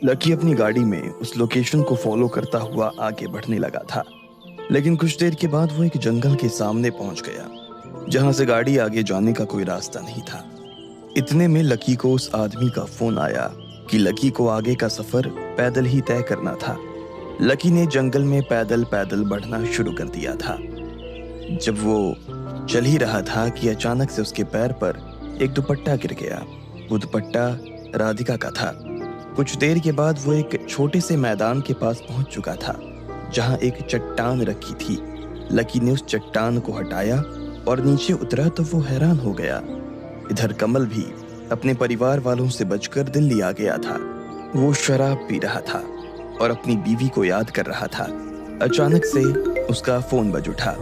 Lucky अपनी गाड़ी में उस लोकेशन को फॉलो करता हुआ आगे बढ़ने लगा था, लेकिन कुछ देर के बाद वो एक जंगल के सामने पहुंच गया, जहां से गाड़ी आगे जाने का कोई रास्ता नहीं था। इतने में लकी को उस आदमी का फोन आया कि लकी को आगे का सफर पैदल ही तय करना था। लकी ने जंगल में पैदल पैदल बढ़ना शुरू कर दिया था। जब वो चल ही रहा था कि अचानक से उसके पैर पर एक दुपट्टा गिर गया। वो दुपट्टा राधिका का था। कुछ देर के बाद वो एक छोटे से मैदान के पास पहुंच चुका था, जहां एक चट्टान रखी थी। लकी ने उस चट्टान को हटाया और नीचे उतरा तो वो हैरान हो गया। इधर कमल भी अपने परिवार वालों से बचकर दिल्ली आ गया था। वो शराब पी रहा था और अपनी बीवी को याद कर रहा था। अचानक से उसका फोन बज उठा।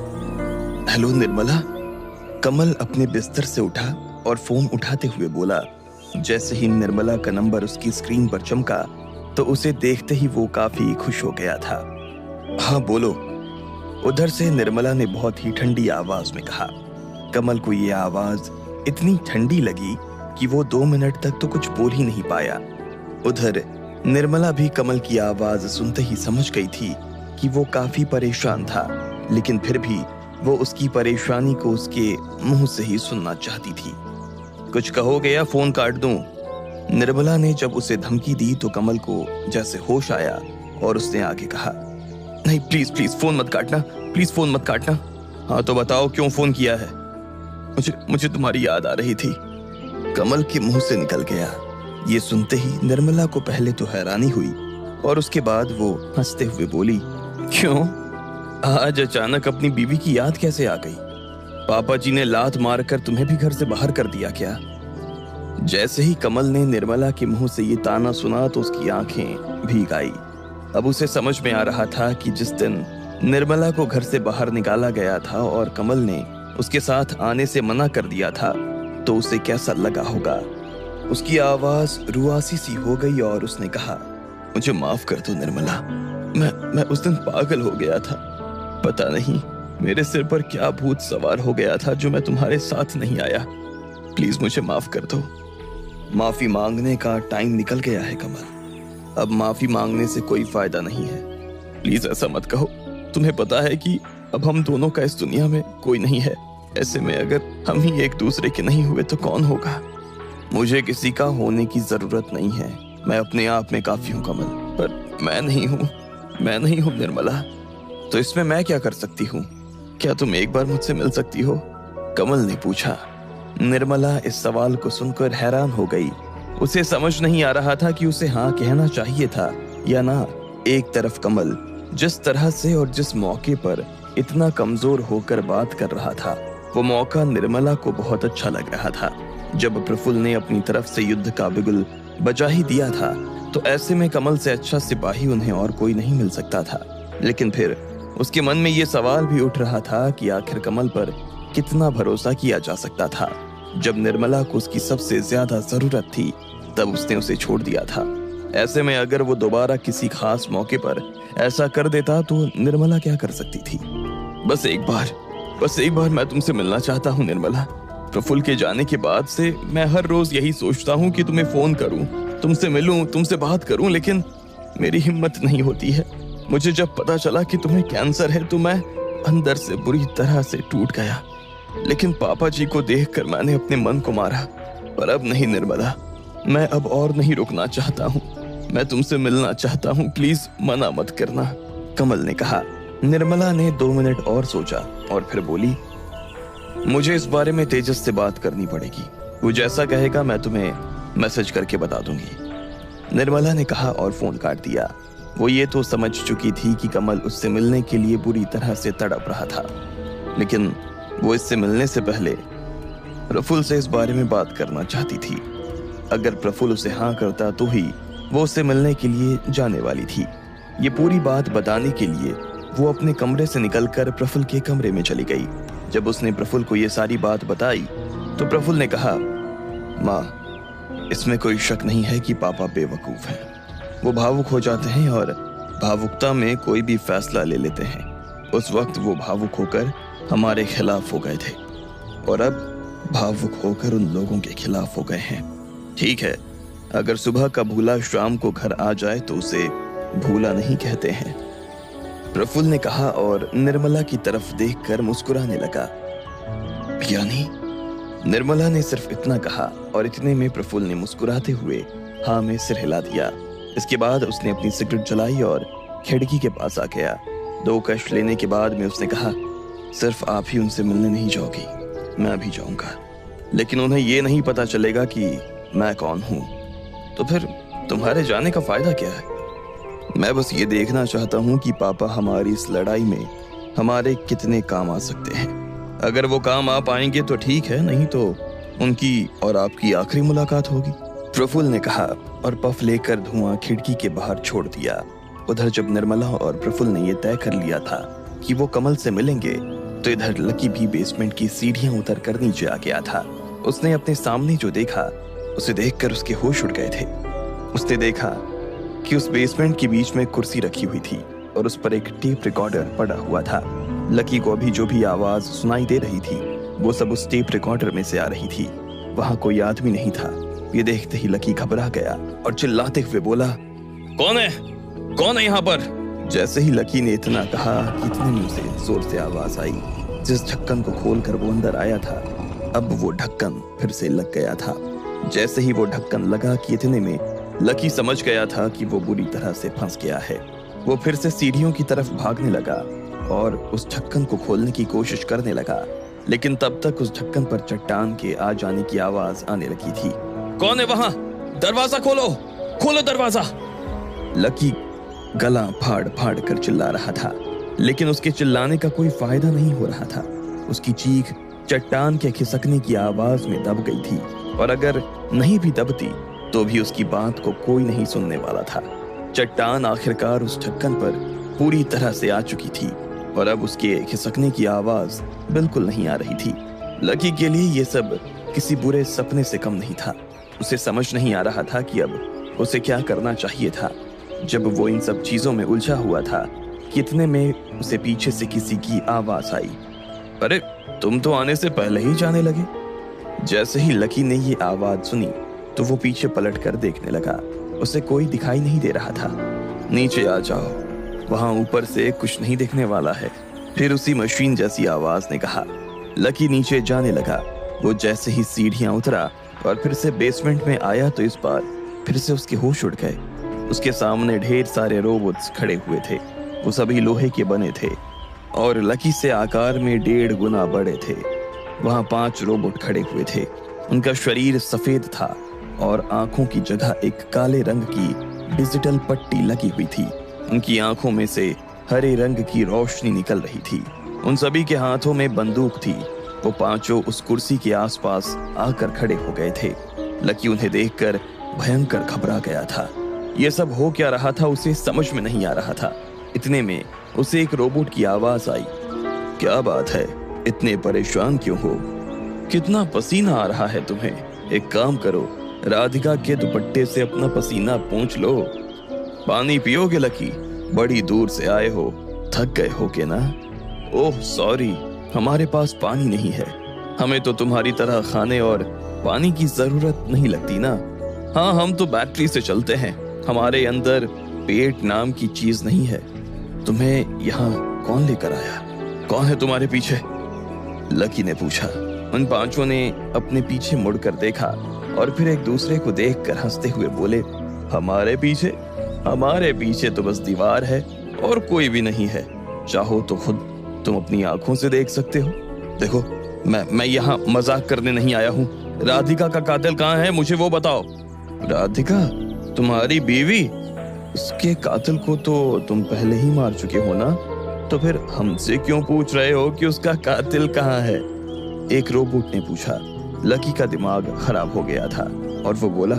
हेलो निर्मला। कमल अपने बिस्तर से उठा और फोन उठाते हुए बोला। जैसे ही निर्मला का नंबर उसकी स्क्रीन पर चमका तो उसे देखते ही वो काफी खुश हो गया था। हाँ बोलो, उधर से निर्मला ने बहुत ही ठंडी आवाज में कहा। कमल को ये आवाज इतनी ठंडी लगी कि वो 2 मिनट तक तो कुछ बोल ही नहीं पाया। उधर निर्मला भी कमल की आवाज सुनते ही समझ गई थी कि वो काफी परेशान था, लेकिन फिर भी वो उसकी परेशानी को उसके मुंह से ही सुनना चाहती थी। कुछ कहोगे या फोन काट दूं? निर्मला ने जब उसे धमकी दी तो कमल को जैसे होश आया और उसने आगे कहा, नहीं प्लीज प्लीज फोन मत काटना, प्लीज फोन मत काटना। हाँ तो बताओ क्यों फोन किया है? मुझे तुम्हारी याद आ रही थी, कमल के मुंह से निकल गया। ये सुनते ही निर्मला को पहले तो हैरानी हुई और उसके बाद वो हंसते हुए बोली, क्यों आज अचानक अपनी बीवी की याद कैसे आ गई? पापा जी ने लात मारकर तुम्हें भी घर से बाहर कर दिया क्या? जैसे ही कमल ने निर्मला के मुंह से ये ताना सुना तो उसकी आंखें भीग आई। अब उसे समझ में आ रहा था कि जिस दिन निर्मला को घर से बाहर निकाला गया था और कमल ने उसके साथ आने से मना कर दिया था तो उसे कैसा लगा होगा। उसकी आवाज रुआसी सी हो गई और उसने कहा, मुझे माफ कर दो निर्मला, मैं उस दिन पागल हो गया था। पता नहीं मेरे सिर पर क्या भूत सवार हो गया था जो मैं तुम्हारे साथ नहीं आया। प्लीज मुझे माफ कर दो। माफी मांगने का टाइम निकल गया है कमल, अब माफी मांगने से कोई फायदा नहीं है। प्लीज ऐसा मत कहो, तुम्हें पता है कि अब हम दोनों का इस दुनिया में कोई नहीं है। ऐसे में अगर हम ही एक दूसरे के नहीं हुए तो कौन होगा? मुझे किसी का होने की जरूरत नहीं है, मैं अपने आप में काफी हूँ कमल, पर मैं नहीं हूँ निर्मला। तो इसमें मैं क्या कर सकती हूँ? क्या तुम एक बार मुझसे मिल सकती हो? कमल ने पूछा। निर्मला इस सवाल को सुनकर हैरान हो गई। उसे समझ नहीं आ रहा था कि उसे हाँ कहना चाहिए था या ना। एक तरफ कमल जिस तरह से और जिस मौके पर इतना कमजोर होकर बात कर रहा था, वो मौका निर्मला को बहुत अच्छा लग रहा था। जब प्रफुल्ल ने अपनी तरफ से युद्ध का बिगुल बजा ही दिया था तो ऐसे में कमल से अच्छा सिपाही उन्हें और कोई नहीं मिल सकता था। लेकिन फिर उसके मन में ये सवाल भी उठ रहा था कि आखिर कमल पर कितना भरोसा किया जा सकता था। जब निर्मला को उसकी सबसे ज्यादा जरूरत थी तब उसने उसे छोड़ दिया था। ऐसे में अगर वो दोबारा किसी खास मौके पर ऐसा कर देता तो निर्मला क्या कर सकती थी? बस एक बार मैं तुमसे मिलना चाहता हूँ निर्मला। प्रफुल्ल के जाने के बाद से मैं हर रोज यही सोचता हूँ कि तुम्हें फोन करूँ, तुमसे मिलूं, तुमसे बात करूँ, लेकिन मेरी हिम्मत नहीं होती है। मुझे जब पता चला कि तुम्हें कैंसर है तो मैं अंदर से बुरी तरह से टूट गया, लेकिन पापा जी को देखकर मैंने अपने मन को मारा। पर अब नहीं निर्मला, मैं अब और नहीं रुकना चाहता हूँ, मैं तुमसे मिलना चाहता हूँ, प्लीज मना मत करना, कमल ने कहा। निर्मला ने 2 मिनट और सोचा और फिर बोली, मुझे इस बारे में तेजस से बात करनी पड़ेगी, वो जैसा कहेगा मैं तुम्हें मैसेज करके बता दूंगी, निर्मला ने कहा और फोन काट दिया। वो ये तो समझ चुकी थी कि कमल उससे मिलने के लिए बुरी तरह से तड़प रहा था, लेकिन वो इससे मिलने से पहले प्रफुल्ल से इस बारे में बात करना चाहती थी। अगर प्रफुल्ल उसे हाँ करता तो ही वो उससे मिलने के लिए जाने वाली थी। ये पूरी बात बताने के लिए वो अपने कमरे से निकलकर प्रफुल्ल के कमरे में चली गई। जब उसने प्रफुल्ल को ये सारी बात बताई तो प्रफुल्ल ने कहा, माँ, इसमें कोई शक नहीं है कि पापा बेवकूफ हैं। वो भावुक हो जाते हैं और भावुकता में कोई भी फैसला ले लेते हैं। उस वक्त वो भावुक होकर हमारे खिलाफ हो गए थे और अब भावुक होकर उन लोगों के खिलाफ हो गए हैं। ठीक है, अगर सुबह का भूला शाम को घर आ जाए तो उसे भूला नहीं कहते हैं, प्रफुल्ल ने कहा और निर्मला की तरफ देखकर मुस्कुराने लगा। यानी? निर्मला ने सिर्फ इतना कहा और इतने में प्रफुल्ल ने मुस्कुराते हुए हाँ में सिर हिला दिया। इसके बाद उसने अपनी सिगरेट जलाई और खिड़की के पास आ गया। 2 कश लेने के बाद में उसने कहा, सिर्फ आप ही उनसे मिलने नहीं जाओगी, मैं भी जाऊंगा, लेकिन उन्हें यह नहीं पता चलेगा कि मैं कौन हूं। तो फिर तुम्हारे जाने का फायदा क्या है? मैं बस ये देखना चाहता हूं कि पापा हमारी इस लड़ाई में हमारे कितने काम आ सकते हैं। अगर वो काम आ पाएंगे तो ठीक है, नहीं तो उनकी और आपकी आखिरी मुलाकात होगी, प्रफुल्ल ने कहा और पफ लेकर धुआं खिड़की के बाहर छोड़ दिया। उधर जब निर्मला और प्रफुल्ल ने यह तय कर लिया था कि वो कमल से मिलेंगे, तो इधर लकी भी बेसमेंट की सीढ़ियां उतर कर नीचे आ गया था। उसने अपने सामने जो देखा उसे देखकर उसके होश उड़ गए थे। उसने देखा कि उस बेसमेंट के बीच में कुर्सी रखी हुई थी और उस पर एक टेप रिकॉर्डर पड़ा हुआ था। लकी को अभी जो भी आवाज सुनाई दे रही थी वो सब उस टेप रिकॉर्डर में से आ रही थी। वहां कोई आदमी नहीं था। ये देखते ही लकी घबरा गया और चिल्लाते हुए बोला, कौन है? कौन है यहाँ पर? जैसे ही लकी ने इतना कहा कि इतने में से जोर से आवाज आई। जिस ढक्कन को खोलकर वो अंदर आया था, अब वो ढक्कन फिर से लग गया था। जैसे ही वो ढक्कन लगा कि इतने में लकी समझ गया था कि वो बुरी तरह से फंस गया है। वो फिर से सीढ़ियों की तरफ भागने लगा और उस ढक्कन को खोलने की कोशिश करने लगा, लेकिन तब तक उस ढक्कन पर चट्टान के आ जाने की आवाज आने लगी थी। कौन है वहां? दरवाजा खोलो, खोलो दरवाजा! लकी गला फाड़ फाड़ कर चिल्ला रहा था, लेकिन उसके चिल्लाने का कोई फायदा नहीं हो रहा था। उसकी चीख चट्टान के खिसकने की आवाज में दब गई थी, और अगर नहीं भी दबती तो भी उसकी बात को कोई नहीं सुनने वाला था। चट्टान आखिरकार उस ढक्कन पर पूरी तरह से आ चुकी थी और अब उसके खिसकने की आवाज बिल्कुल नहीं आ रही थी। लकी के लिए ये सब किसी बुरे सपने से कम नहीं था। उसे समझ नहीं आ रहा था कि अब उसे क्या करना चाहिए था। जब वो इन सब चीजों में उलझा हुआ था कि इतने में उसे पीछे से किसी की आवाज आई, अरे तुम तो आने से पहले ही जाने लगे। जैसे ही लकी ने ये आवाज सुनी तो वो पीछे पलट कर देखने लगा। उसे कोई दिखाई नहीं दे रहा था। नीचे आ जाओ, वहां ऊपर से कुछ नहीं दिखने वाला है, फिर उसी मशीन जैसी आवाज ने कहा। लकी नीचे जाने लगा। वो जैसे ही सीढ़ियां उतरा और फिर से बेसमेंट में आया तो इस बार फिर से उसके होश उड़ गए। उसके सामने ढेर सारे रोबोट्स खड़े हुए थे। वो सभी लोहे के बने थे और लकी से आकार में 1.5 गुना बड़े थे। वहां 5 रोबोट खड़े हुए थे। उनका शरीर सफेद था और आंखों की जगह एक काले रंग की डिजिटल पट्टी लगी हुई थी। उनकी आंखों में से हरे रंग की रोशनी निकल रही थी। उन सभी के हाथों में बंदूक थी। वो 5 उस कुर्सी के आसपास आकर खड़े हो गए थे। लकी उन्हें देखकर भयंकर घबरा गया था। ये सब हो क्या रहा था उसे समझ में नहीं आ रहा था। इतने में उसे एक रोबोट की आवाज आई, क्या बात है, इतने परेशान क्यों हो? कितना पसीना आ रहा है तुम्हें? एक काम करो, राधिका के दुपट्टे से अपना पसीना पोंछ लो। पानी पियोगे लकी? बड़ी दूर से आए हो, थक गए हो के ना? ओह सॉरी, हमारे पास पानी नहीं है। हमें तो तुम्हारी तरह खाने और पानी की जरूरत नहीं लगती ना। हाँ, हम तो बैटरी से चलते हैं। हमारे अंदर पेट नाम की चीज नहीं है। तुम्हें यहाँ कौन लेकर आया? कौन है तुम्हारे पीछे? लकी ने पूछा। उन 5 ने अपने पीछे मुड़कर देखा और फिर एक दूसरे को देखकर हंसते हुए बोले, हमारे पीछे? हमारे पीछे तो बस दीवार है और कोई भी नहीं है। चाहो तो खुद तुम अपनी आंखों से देख सकते हो। देखो, मैं यहाँ मजाक करने नहीं आया हूँ। राधिका का कातिल कहाँ है, मुझे वो बताओ। राधिका? तुम्हारी बीवी? उसके कातिल को तो तुम पहले ही मार चुके हो ना, तो फिर हमसे क्यों पूछ रहे हो कि उसका कातिल कहाँ है? एक रोबोट ने पूछा। लकी का दिमाग खराब हो गया था और वो बोला,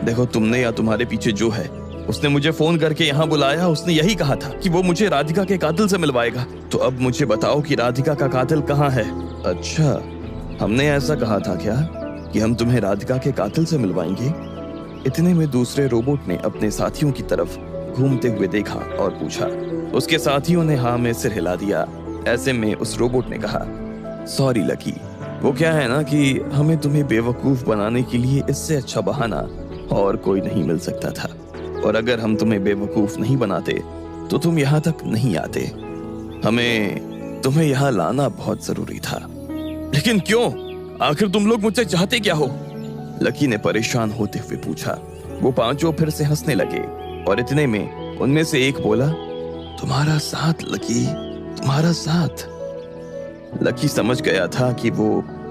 देखो, तुमने या तुम्हारे पीछे जो है, उसने मुझे फोन करके यहाँ बुलाया। उसने यही कहा था कि वो मुझे राधिका के कातिल से मिलवाएगा। तो अब मुझे बताओ कि राधिका का कातिल कहाँ है? अच्छा, हमने ऐसा कहा था क्या कि हम तुम्हें राधिका के कातिल से मिलवाएंगे? इतने में दूसरे रोबोट ने अपने साथियों की तरफ घूमते हुए देखा और पूछा। उसके साथियों ने हाँ में सिर हिला दिया। ऐसे में उस रोबोट ने कहा, सॉरी लकी, वो क्या है ना कि हमें तुम्हें बेवकूफ बनाने के लिए इससे अच्छा बहाना और कोई नहीं मिल सकता था। और अगर हम तुम्हें बेवकूफ नहीं बनाते तो तुम यहाँ तक नहीं आते। हमें तुम्हें यहाँ लाना बहुत जरूरी था। लेकिन क्यों? आखिर तुम लोग मुझसे चाहते क्या हो? लकी ने परेशान होते हुए पूछा। वो पांचों फिर से हंसने लगे और इतने में उनमें से एक बोला, तुम्हारा साथ लकी, तुम्हारा साथ। लकी समझ गया था कि वो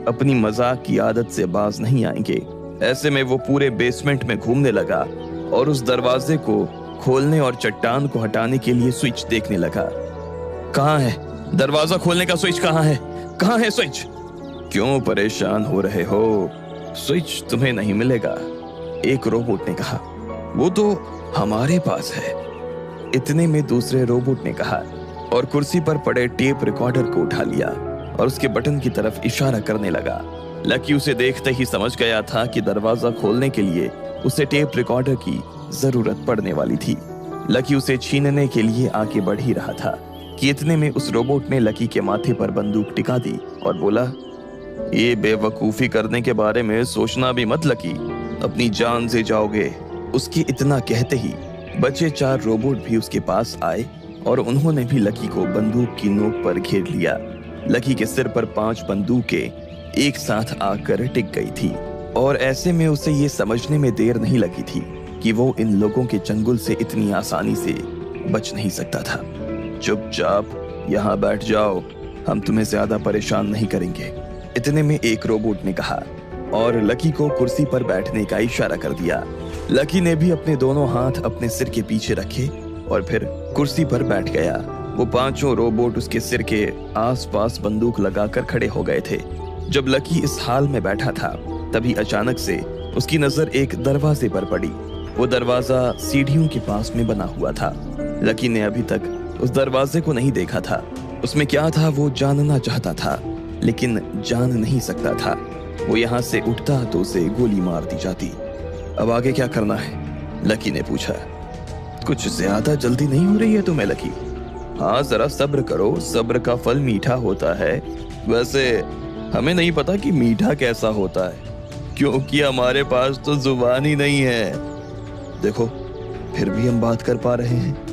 अपनी मजाक की आदत से बाज नहीं आएंगे। ऐसे में वो पूरे बेसमेंट में घूमने लगा और उस दरवाजे को खोलने और चट्टान को हटाने के लिए स्विच देखने लगा। कहाँ है दरवाजा खोलने का स्विच? कहाँ है? कहाँ है स्विच? क्यों परेशान हो रहे हो? स्विच तुम्हें नहीं मिलेगा, एक रोबोट ने कहा। वो तो हमारे पास है, इतने में दूसरे रोबोट ने कहा और कुर्सी पर पड़े टेप रिकॉर्डर को उठा लिया और उसके बटन की तरफ इशारा करने लगा। लकी उसे देखते ही समझ गया था कि दरवाजा खोलने के लिए उसे टेप रिकॉर्डर की जरूरत पड़ने वाली थी। लकी उसे छीनने के लिए आगे बढ़ ही रहा था कि इतने में उस रोबोट ने लकी के माथे पर बंदूक टिका दी और बोला, ये बेवकूफी करने के बारे में सोचना भी मत लकी, अपनी जान से जाओगे। उसके इतना कहते ही बचे 4 रोबोट भी उसके पास आए और उन्होंने भी लकी को बंदूक की नोक पर घेर लिया। लकी के सिर पर 5 बंदूकें एक साथ आकर टिक गई थी और ऐसे में उसे ये समझने में देर नहीं लगी थी कि वो इन लोगों के चंगुल से इतनी आसानी से बच नहीं सकता था। चुपचाप यहाँ बैठ जाओ, हम तुम्हें ज्यादा परेशान नहीं करेंगे, इतने में एक रोबोट ने कहा और लकी को कुर्सी पर बैठने का इशारा कर दिया। लकी ने भी अपने दोनों हाथ अपने सिर के पीछे रखे और फिर कुर्सी पर बैठ गया। वो 5 रोबोट उसके सिर के आसपास बंदूक लगाकर खड़े हो गए थे। जब लकी इस हाल में बैठा था तभी अचानक से उसकी नजर एक दरवाजे पर पड़ी। वो दरवाजा सीढ़ियों के पास में बना हुआ था। लकी ने अभी तक उस दरवाजे को नहीं देखा था। उसमें क्या था वो जानना चाहता था लेकिन जान नहीं सकता था। वो यहाँ से उठता तो उसे गोली मार दी जाती। अब आगे क्या करना है? लकी ने पूछा। कुछ ज्यादा जल्दी नहीं हो रही है तुम्हें लकी? हाँ, जरा सब्र करो, सब्र का फल मीठा होता है। वैसे हमें नहीं पता कि मीठा कैसा होता है, क्योंकि हमारे पास तो जुबान ही नहीं है। देखो, फिर भी हम बात कर पा रहे हैं।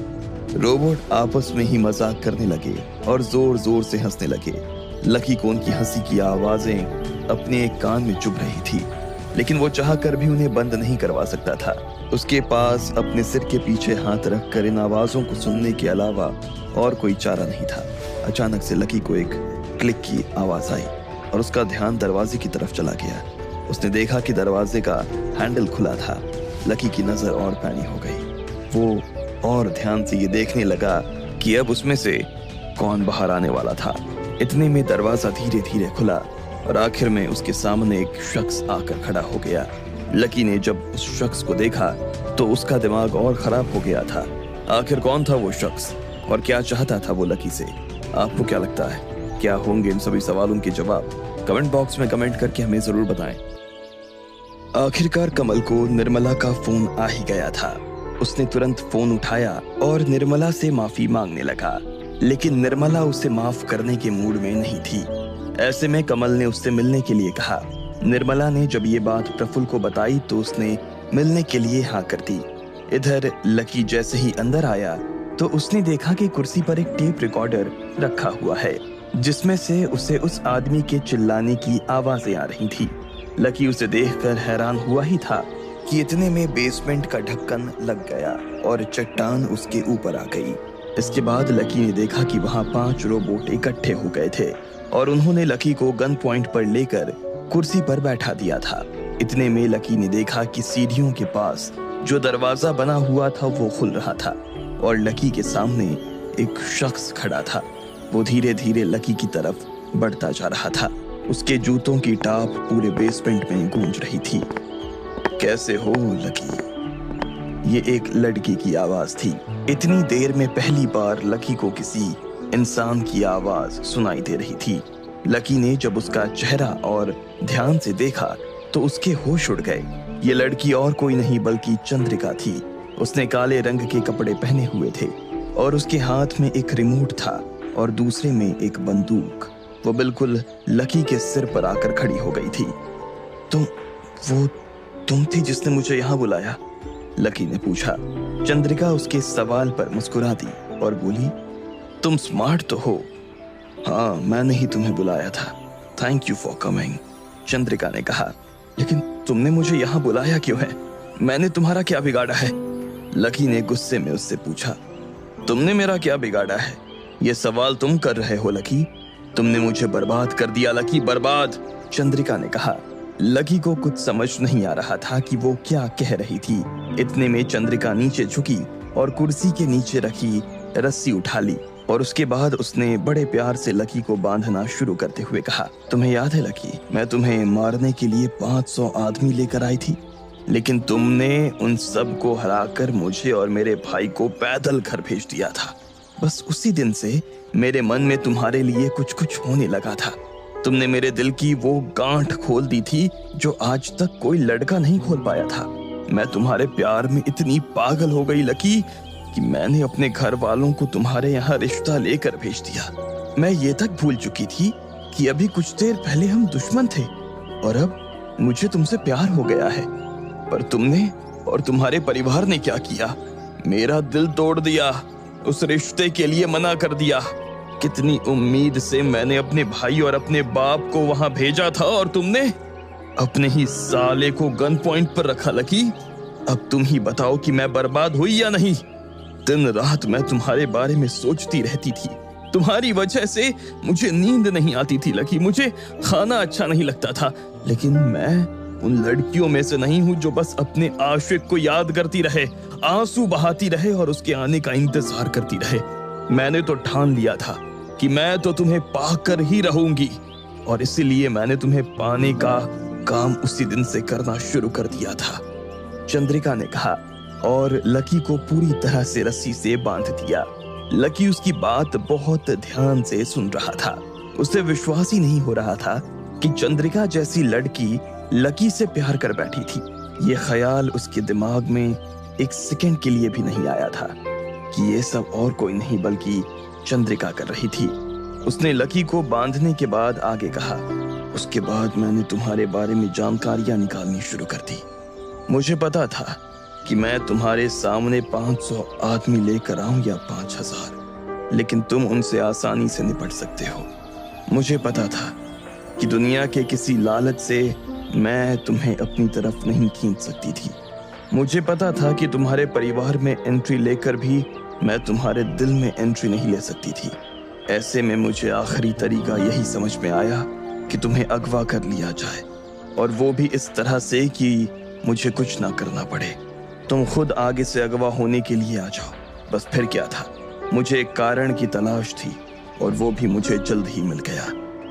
रोबोट आपस में ही मजाक करने लगे और जोर जोर से हंसने लगे। लकी को उनकी हंसी की आवाजें अपने एक कान में चुभ रही थी, लेकिन वो चाह कर भी उन्हें बंद नहीं करवा सकता था। उसके पास अपने सिर के पीछे हाथ रखकर इन आवाजों को सुनने के अलावा और कोई चारा नहीं था। अचानक से लकी को एक क्लिक की आवाज आई और उसका ध्यान दरवाजे की तरफ चला गया। उसने देखा कि दरवाजे का हैंडल खुला था। लकी की नजर और पैनी हो गई। वो और ध्यान से ये देखने लगा कि अब उसमें से कौन बाहर आने वाला था। इतने में दरवाजा धीरे धीरे खुला और आखिर में उसके सामने एक शख्स आकर खड़ा हो गया। लकी ने जब उस शख्स को देखा तो उसका दिमाग और खराब हो गया था। आखिर कौन था वो शख्स और क्या चाहता था वो लकी से? आपको क्या लगता है, क्या होंगे इन सभी सवालों के जवाब? कमेंट बॉक्स में कमेंट करके हमें जरूर बताएं। आखिरकार कमल को निर्मला का फोन आ ही गया था। उसने तुरंत फोन उठाया और निर्मला से माफी मांगने लगा, लेकिन निर्मला उसे माफ करने के मूड में नहीं थी। ऐसे में कमल ने उससे मिलने के लिए कहा। निर्मला ने जब ये बात प्रफुल्ल को बताई तो उसने मिलने के लिए हाँ कर दी। इधर लकी जैसे ही अंदर आया तो उसने देखा कि कुर्सी पर एक टेप रिकॉर्डर रखा हुआ है, जिसमें से उसे उस आदमी के चिल्लाने की आवाजें आ रही थी। लकी उसे देखकर हैरान हुआ ही था कि इतने में बेसमेंट का ढक्कन लग गया और चट्टान उसके ऊपर आ गई। इसके बाद लकी ने देखा कि वहां 5 रोबोट इकट्ठे हो गए थे और उन्होंने लकी को गन पॉइंट पर लेकर कुर्सी पर बैठा दिया था। इतने में लकी ने देखा कि सीढ़ियों के पास जो दरवाजा बना हुआ था वो खुल रहा था और लकी के सामने एक शख्स खड़ा था। वो धीरे धीरे लकी की तरफ बढ़ता जा रहा था। उसके जूतों की टाप पूरे बेसमेंट में गूंज रही थी। कैसे हो लकी? ये एक लड़की की आवाज थी। इतनी देर में पहली बार लकी को किसी इंसान की आवाज सुनाई दे रही थी। लकी ने जब उसका चेहरा और ध्यान से देखा तो उसके होश उड़ गए। ये लड़की और कोई नहीं बल्कि चंद्रिका थी। उसने काले रंग के कपड़े पहने हुए थे और उसके हाथ में एक रिमोट था और दूसरे में एक बंदूक। वो बिल्कुल लकी के सिर पर आकर खड़ी हो गई थी। तुम थी जिसने मुझे यहाँ बुलाया? लकी ने पूछा। चंद्रिका उसके सवाल पर मुस्कुरा दी और बोली, तुम स्मार्ट तो हो। हाँ, मैंने ही तुम्हें बुलाया था। Thank you for coming, Chandrika ने कहा। लेकिन तुमने मुझे यहाँ बुलाया क्यों है? मैंने तुम्हारा क्या बिगाड़ा है? लकी ने गुस्से में उससे पूछा। तुमने मेरा क्या बिगाड़ा है? ये सवाल तुम कर रहे हो लकी। तुमने मुझे बर्बाद कर दिया लकी, बर्बाद, चंद्रिका ने कहा। लकी को कुछ समझ नहीं आ रहा था कि वो क्या कह रही थी। इतने में चंद्रिका नीचे झुकी और कुर्सी के नीचे रखी रस्सी उठा ली और उसके बाद उसने बड़े प्यार से लकी को बांधना शुरू करते हुए कहा, तुम्हें याद है लकी, मैं तुम्हें मारने के लिए 500 आदमी लेकर आई थी, लेकिन तुमने उन सब को हराकर मुझे और मेरे भाई को पैदल घर भेज दिया था। बस उसी दिन से मेरे मन में तुम्हारे लिए कुछ कुछ होने लगा था। तुमने मेरे दिल की वो गांठ खोल दी थी जो आज तक कोई लड़का नहीं खोल पाया था। मैं तुम्हारे प्यार में इतनी पागल हो गई लकी कि मैंने अपने घर वालों को तुम्हारे यहाँ रिश्ता लेकर भेज दिया। मैं ये तक भूल चुकी थी कि अभी कुछ देर पहले हम दुश्मन थे और अब मुझे तुमसे प्यार हो गया है। पर तुमने और तुम्हारे परिवार ने क्या किया? मेरा दिल तोड़ दिया, उस रिश्ते के लिए मना कर दिया। कितनी उम्मीद से मैंने अपने भाई और अपने बाप को वहां भेजा था और तुमने अपने ही साले को गन पॉइंट पर रखा लकी। अब तुम ही बताओ कि मैं बर्बाद हुई या नहीं। दिन रात मैं तुम्हारे बारे में सोचती रहती थी। तुम्हारी वजह से मुझे नींद नहीं आती थी लकी, मुझे खाना अच्छा नहीं लगता था। लेकिन मैं उन लड़कियों में से नहीं हूं जो बस अपने आशिक को याद करती रहे, आंसू बहाती रहे और उसके आने का इंतजार करती रहे। मैंने तो ठान लिया था कि मैं तो तुम्हें पाकर ही रहूंगी और इसीलिए मैंने तुम्हें पाने का काम उसी दिन से करना शुरू कर दिया था, चंद्रिका ने कहा और लकी को पूरी तरह से रस्सी से बांध दिया। लकी उसकी बात बहुत ध्यान से सुन रहा था। उसे विश्वास ही नहीं हो रहा था कि चंद्रिका जैसी लड़की लकी से प्यार कर बैठी थी। ये ख्याल उसके दिमाग में एक सेकंड के लिए भी नहीं आया था कि ये सब और कोई नहीं बल्कि चंद्रिका कर रही थी। उसने लकी को बांधने के बाद आगे कहा, उसके बाद मैंने तुम्हारे बारे में जानकारियां निकालनी शुरू कर दी। मुझे पता था कि मैं तुम्हारे सामने 500 आदमी लेकर आऊं या 5000, लेकिन तुम उनसे आसानी से निपट सकते हो। मुझे पता था कि दुनिया के किसी लालच से मैं तुम्हें अपनी तरफ नहीं खींच सकती थी। मुझे पता था कि तुम्हारे परिवार में एंट्री लेकर भी मैं तुम्हारे दिल में एंट्री नहीं ले सकती थी। ऐसे में मुझे आखिरी तरीका यही समझ में आया कि तुम्हें अगवा कर लिया जाए, और वो भी इस तरह से कि मुझे कुछ ना करना पड़े। तुम खुद आगे से अगवा होने के लिए आ जाओ। बस फिर क्या था, मुझे एक कारण की तलाश थी और वो भी मुझे जल्द ही मिल गया।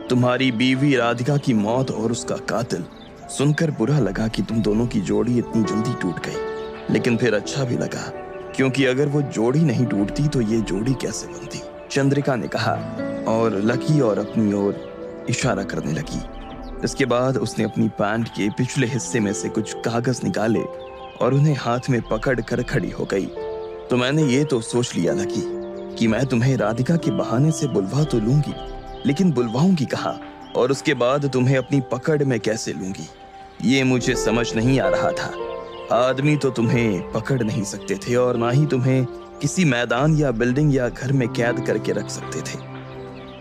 तुम्हारी बीवी राधिका की मौत और उसका कातिल सुनकर बुरा लगा कि तुम दोनों की जोड़ी इतनी जल्दी टूट गई, लेकिन फिर अच्छा भी लगा, क्योंकि अगर वो जोड़ी नहीं टूटती तो ये जोड़ी कैसे बनती, चंद्रिका ने कहा और लकी और अपनी ओर इशारा करने लगी। इसके बाद उसने अपनी पैंट के पिछले हिस्से में से कुछ कागज निकाले और उन्हें हाथ में पकड़ कर खड़ी हो गई। तो मैंने ये तो सोच लिया लकी कि मैं तुम्हें राधिका के बहाने से बुलवा तो लूंगी, लेकिन बुलवाऊंगी कहाँ और उसके बाद तुम्हें अपनी पकड़ में कैसे लूंगी, ये मुझे समझ नहीं आ रहा था। आदमी तो तुम्हें पकड़ नहीं सकते थे और ना ही तुम्हें किसी मैदान या बिल्डिंग या घर में कैद करके रख सकते थे,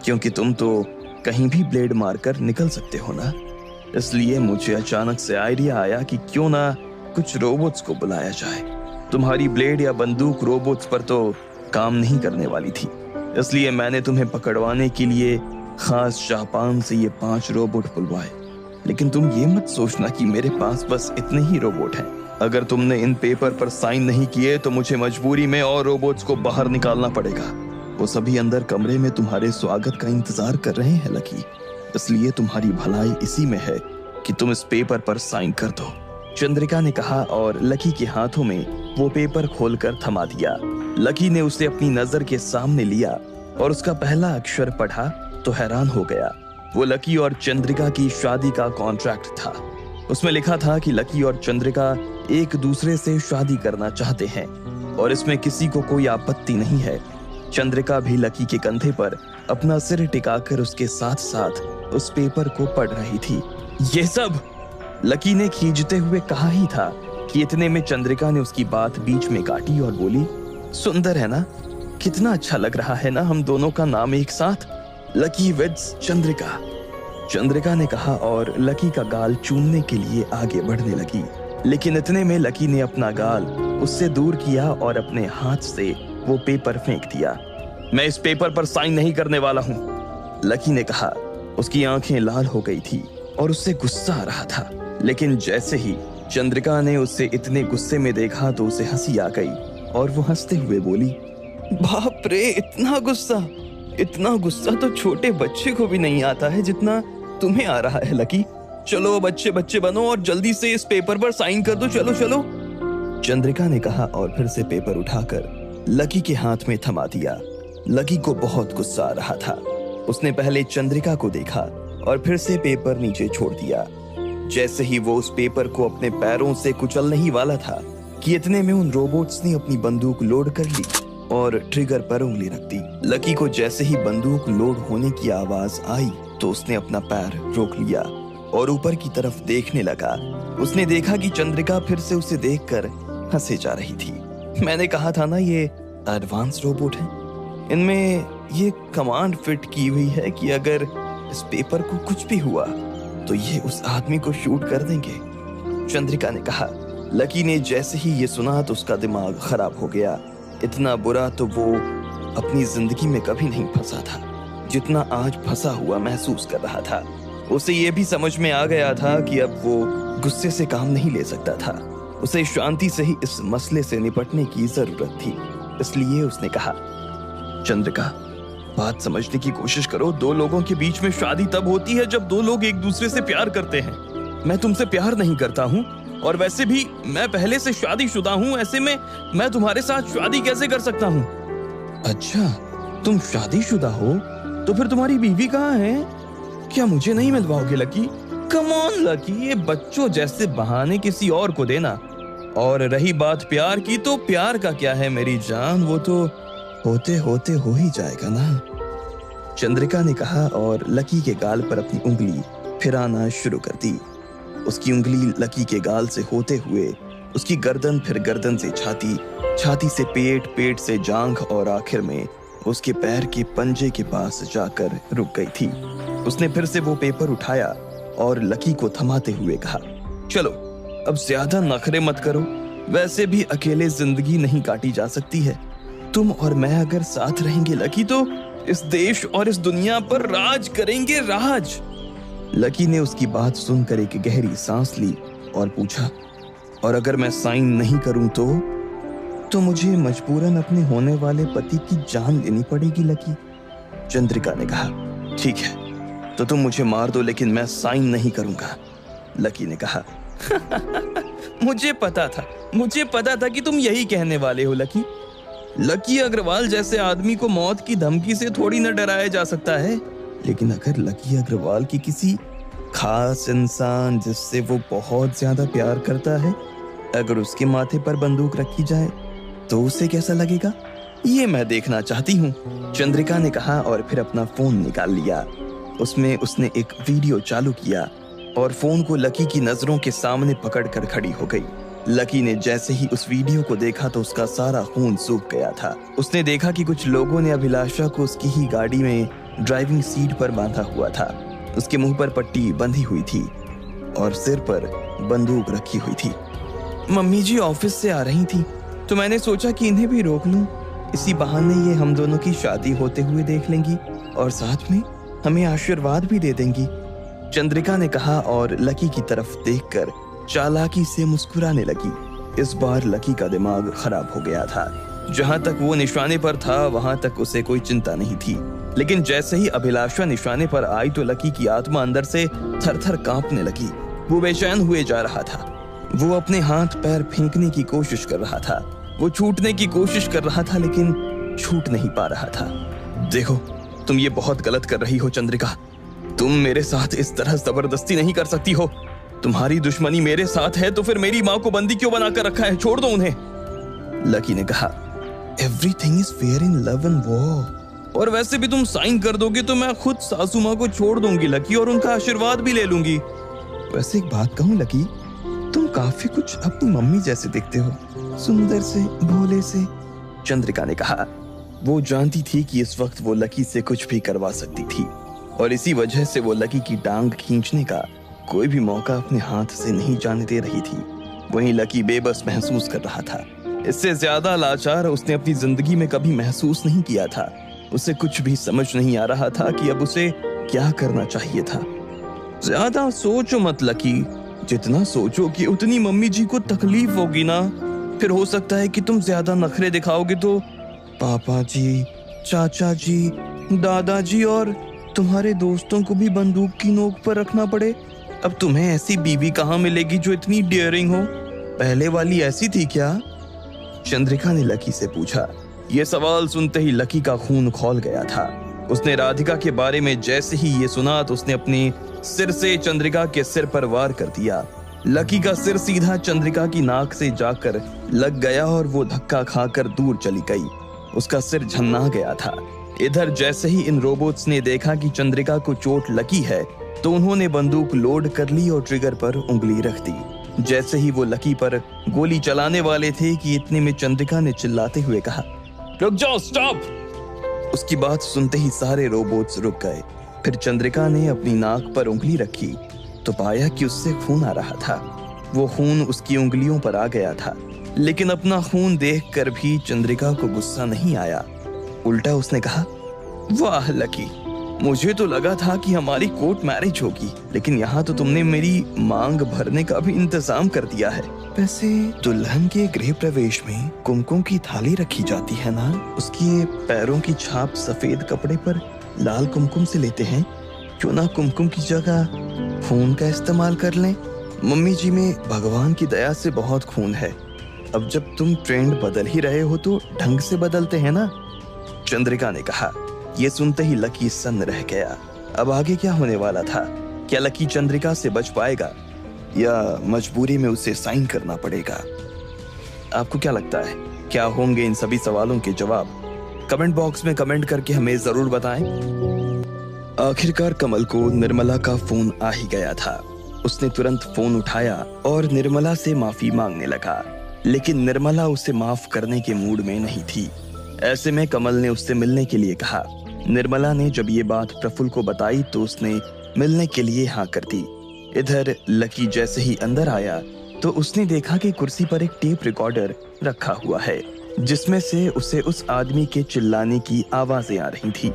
क्योंकि तुम तो कहीं भी ब्लेड मारकर निकल सकते हो ना। इसलिए मुझे अचानक से आइडिया आया कि क्यों ना कुछ रोबोट्स को बुलाया जाए। तुम्हारी ब्लेड या बंदूक रोबोट्स पर तो काम नहीं करने वाली थी, इसलिए मैंने तुम्हें पकड़वाने के लिए खास जापान से ये 5 रोबोट बुलवाए। लेकिन तुम ये मत सोचना कि मेरे पास बस इतने ही रोबोट हैं। अगर तुमने इन पेपर पर साइन नहीं किए तो मुझे मजबूरी में और रोबोट्स को बाहर निकालना पड़ेगा। वो सभी अंदर कमरे में तुम्हारे स्वागत का इंतजार कर रहे हैं लकी, इसलिए तुम्हारी भलाई इसी में है कि तुम इस पेपर पर साइन कर दो, चंद्रिका ने कहा और लकी के हाथों में वो पेपर खोलकर थमा दिया। लकी ने उसे अपनी नजर के सामने लिया और उसका पहला अक्षर पढ़ा तो हैरान हो गया। वो लकी और चंद्रिका की शादी का कॉन्ट्रैक्ट था। उसमें लिखा था कि लकी और चंद्रिका एक दूसरे से शादी करना चाहते हैं और इसमें किसी को कोई आपत्ति नहीं है। चंद्रिका भी लकी के कंधे पर अपना सिर टिकाकर उसके साथ साथ उस पेपर को पढ़ रही थी। ये सब लकी ने खींचते हुए कहा ही था कि इतने में चंद्रिका ने उसकी बात बीच में काटी और बोली, सुंदर है ना, कितना अच्छा लग रहा है ना हम दोनों का नाम एक साथ, लकी विद्स चंद्रिका। चंद्रिका ने कहा और लकी का गाल चूमने के लिए आगे बढ़ने लगी, लेकिन इतने में लकी ने अपना गाल उससे दूर किया और अपने हाथ से वो पेपर फेंक दिया। मैं इस पेपर पर साइन नहीं करने वाला हूं, लकी ने कहा। उसकी आंखें लाल हो गई थी और उससे गुस्सा आ रहा था, लेकिन जैसे ही चंद्रिका ने उससे इतने गुस्से में देखा तो उसे हंसी आ गई और वो हंसते हुए बोली, बाप रे, इतना गुस्सा तो छोटे बच्चे को भी नहीं आता है जितना तुम्हें आ रहा है लकी। चलो अब अच्छे बच्चे बनो और जल्दी से इस पेपर पर साइन कर दो, चलो चलो। चंद्रिका ने कहा और फिर से पेपर उठाकर लकी के हाथ में थमा दिया। लकी को बहुत गुस्सा आ रहा था। उसने पहले चंद्रिका को देखा और फिर से पेपर नीचे छोड़ दिया। जैसे ही वो उस पेपर को अपने पैरों से कुचलने ही वाला था कि इतने में उन रोबोट्स ने अपनी बंदूक लोड कर ली और ट्रिगर पर उंगली रख दी। लकी को जैसे ही बंदूक लोड होने की आवाज आई तो उसने अपना पैर रोक लिया और ऊपर की तरफ देखने लगा। उसने देखा कि चंद्रिका फिर से उसे देखकर हंसे जा रही थी। मैंने कहा था ना ये एडवांस रोबोट है, इनमें ये कमांड फिट की हुई है कि अगर इस पेपर को कुछ भी हुआ तो ये उस आदमी को शूट कर देंगे, चंद्रिका ने कहा। लकी ने जैसे ही ये सुना तो उसका दिमाग खराब हो गया। इतना बुरा तो वो अपनी जिंदगी में कभी नहीं फंसा था जितना आज फंसा हुआ महसूस कर रहा था। उसे ये भी समझ में आ गया था कि अब वो गुस्से से काम नहीं ले सकता था। उसे शांति से ही इस मसले से निपटने की जरूरत थी। इसलिए उसने कहा, चंद्रिका, बात समझने की कोशिश करो। दो लोगों के बीच में शादी तब होती है जब दो लोग एक दूसरे से प्यार करते हैं। मैं तुमसे प्यार नहीं करता हूँ और वैसे भी मैं पहले से शादीशुदा हूँ। ऐसे में मैं तुम्हारे साथ शादी कैसे कर सकता हूँ? अच्छा, तुम शादीशुदा हो तो फिर तुम्हारी बीवी कहाँ है? क्या मुझे नहीं मिलवाओगे लकी? कम ऑन लकी, ये बच्चों जैसे बहाने किसी और को देना। और रही बात प्यार की, तो प्यार का क्या है मेरी जान, वो तो होते होते हो ही जाएगा ना, चंद्रिका ने कहा और लकी के गाल पर अपनी उंगली फिराना शुरू कर दी। उसकी उंगली लकी के गाल से होते हुए उसकी गर्दन, फिर गर्दन से छाती, छाती से पेट, पेट से जांघ और आखिर में उसके पैर के पंजे के पास जाकर रुक गई थी। उसने फिर से वो पेपर उठाया और लकी को थमाते हुए कहा, चलो अब ज्यादा नखरे मत करो। वैसे भी अकेले जिंदगी नहीं काटी जा सकती है। तुम और मैं अगर साथ रहेंगे लकी तो इस देश और इस दुनिया पर राज करेंगे, राज। लकी ने उसकी बात सुनकर एक गहरी सांस ली और पूछा, और अगर मैं साइन नहीं करूं तो मुझे मजबूरन अपने होने वाले पति की जान लेनी पड़ेगी लकी, चंद्रिका ने कहा। ठीक है, तो तुम मुझे मार दो लेकिन मैं साइन नहीं करूंगा, लकी ने कहा। मुझे पता था कि तुम यही कहने वाले हो लकी। लकी अग्रवाल जैसे आदमी को मौत की धमकी से थोड़ी न डराया जा सकता है, लेकिन अगर लकी अग्रवाल की किसी खास इंसान जिससे वो बहुत ज्यादा प्यार करता है, अगर उसके माथे पर बंदूक रखी जाए तो उसे कैसा लगेगा, ये मैं देखना चाहती हूँ, चंद्रिका ने कहा और फिर अपना फोन निकाल लिया। उसमें उसने एक वीडियो चालू किया और फोन को लकी की नजरों के सामने पकड़कर खड़ी हो गई। लकी ने जैसे ही उस वीडियो को देखा तो उसका सारा खून सूख गया था। उसने देखा कि कुछ लोगों ने अभिलाषा को उसकी ही गाड़ी में ड्राइविंग सीट पर बांधा हुआ था। उसके मुंह पर पट्टी बंधी हुई थी और सिर पर बंदूक रखी हुई थी। मम्मी जी ऑफिस से आ रही थी तो मैंने सोचा कि इन्हें भी रोक लूं। इसी बहाने ये हम दोनों की शादी होते हुए देख लेंगी और साथ में हमें आशीर्वाद भी दे देंगी, चंद्रिका ने कहा और लकी की तरफ देखकर चालाकी से मुस्कुराने लगी। इस बार लकी का दिमाग खराब हो गया था। जहां तक वो निशाने पर था वहां तक उसे कोई चिंता नहीं थी, लेकिन जैसे ही अभिलाषा निशाने पर आई तो लकी की आत्मा अंदर से थर-थर कांपने लगी। वो बेचैन हुए जा रहा था। वो अपने हाथ पैर फेंकने की कोशिश कर रहा था। वो छूटने की कोशिश कर रहा था लेकिन छूट नहीं पा रहा था। देखो, तुम ये बहुत गलत कर रही हो चंद्रिका। तुम मेरे साथ इस तरह जबरदस्ती नहीं कर सकती हो। तुम्हारी दुश्मनी मेरे साथ है तो फिर मेरी माँ को बंदी क्यों बनाकर रखा है? छोड़ दो उन्हें, लकी ने कहा। Everything is fair in love and war. और वैसे भी तुम साइन कर दोगे तो मैं खुद सासू माँ को छोड़ दूंगी लकी और उनका आशीर्वाद भी ले लूंगी। वैसे एक बात कहूँ लकी, तुम काफी कुछ अपनी मम्मी जैसे दिखते हो, सुंदर से, भोले से, चंद्रिका ने कहा। वो जानती थी कि इस वक्त वो लकी से कुछ भी करवा सकती थी और इसी वजह से वो लकी की टांग खींचने का कोई भी मौका अपने हाथ से नहीं जाने दे रही थी। वहीं लकी बेबस महसूस कर रहा था। इससे ज्यादा लाचार उसने अपनी जिंदगी में कभी महसूस नहीं किया था। उसे कुछ भी समझ नहीं आ रहा था कि अब उसे क्या करना चाहिए था। ज्यादा सोचो मत लकी, जितना सोचोगे उतनी मम्मी जी को तकलीफ होगी ना। फिर हो सकता है कि तुम ज्यादा नखरे दिखाओगे तो पापा जी, चाचा जी, दादाजी और तुम्हारे दोस्तों को भी बंदूक की नोक पर रखना पड़े। अब तुम्हें ऐसी बीवी कहाँ मिलेगी जो इतनी डेयरिंग हो? पहले वाली ऐसी थी क्या? चंद्रिका ने लकी से पूछा। यह सवाल सुनते ही लकी का खून खौल गया था। उसने राधिका के बारे में जैसे ही ये सुना तो उसने अपने सिर से चंद्रिका के सिर पर वार कर दिया। लकी का सिर सीधा चंद्रिका की नाक से जाकर लग गया और वो धक्का खाकर दूर चली गई। उसका सिर झन्ना गया था। इधर जैसे ही इन रोबोट्स ने देखा कि चंद्रिका को चोट लगी है तो उन्होंने बंदूक लोड कर ली और ट्रिगर पर उंगली रख दी। जैसे ही वो लकी पर गोली चलाने वाले थे कि इतने में चंद्रिका ने चिल्लाते हुए कहा, रुक जाओ, स्टॉप। उसकी बात सुनते ही सारे रोबोट्स रुक गए। फिर चंद्रिका ने अपनी नाक पर उंगली रखी तो पाया कि उससे खून आ रहा था। वो खून उसकी उंगलियों पर आ गया था, लेकिन अपना खून देखकर भी चंद्रिका को गुस्सा नहीं आया। उल्टा उसने कहा, वाह लकी, मुझे तो लगा था कि हमारी कोर्ट मैरिज होगी, लेकिन यहाँ तो तुमने मेरी मांग भरने का भी इंतजाम कर दिया है। वैसे दुल्हन के गृह प्रवेश में कुमकुम की थाली रखी जाती है ना? उसकी पैरों की छाप सफेद कपड़े पर लाल कुमकुम से लेते हैं। क्यों ना कुमकुम की जगह खून का इस्तेमाल कर लें? मम्मी जी में भगवान की दया से बहुत खून है। अब जब तुम ट्रेंड बदल ही रहे हो तो ढंग से बदलते हैं ना? चंद्रिका ने कहा। ये सुनते ही लकी सन्न रह गया। अब आगे क्या होने वाला था? क्या लकी चंद्रिका से बच पाएगा या मजबूरी में उसे साइन करना पड़ेगा? आपको क्या लगता है, क्या होंगे इन सभी सवालों के जवाब? कमेंट बॉक्स में कमेंट करके हमें जरूर बताएं। आखिरकार कमल को निर्मला का फोन आ ही गया था। उसने तुरंत फोन उठाया और निर्मला से माफी मांगने लगा, लेकिन निर्मला उसे माफ करने के मूड में नहीं थी। ऐसे में कमल ने उससे मिलने के लिए कहा। निर्मला ने जब ये बात प्रफुल्ल को बताई तो उसने मिलने के लिए हाँ कर दी। इधर लकी जैसे ही अंदर आया तो उसने देखा कि कुर्सी पर एक टेप रिकॉर्डर रखा हुआ है, जिसमें से उसे उस आदमी के चिल्लाने की आवाजें आ रही थी।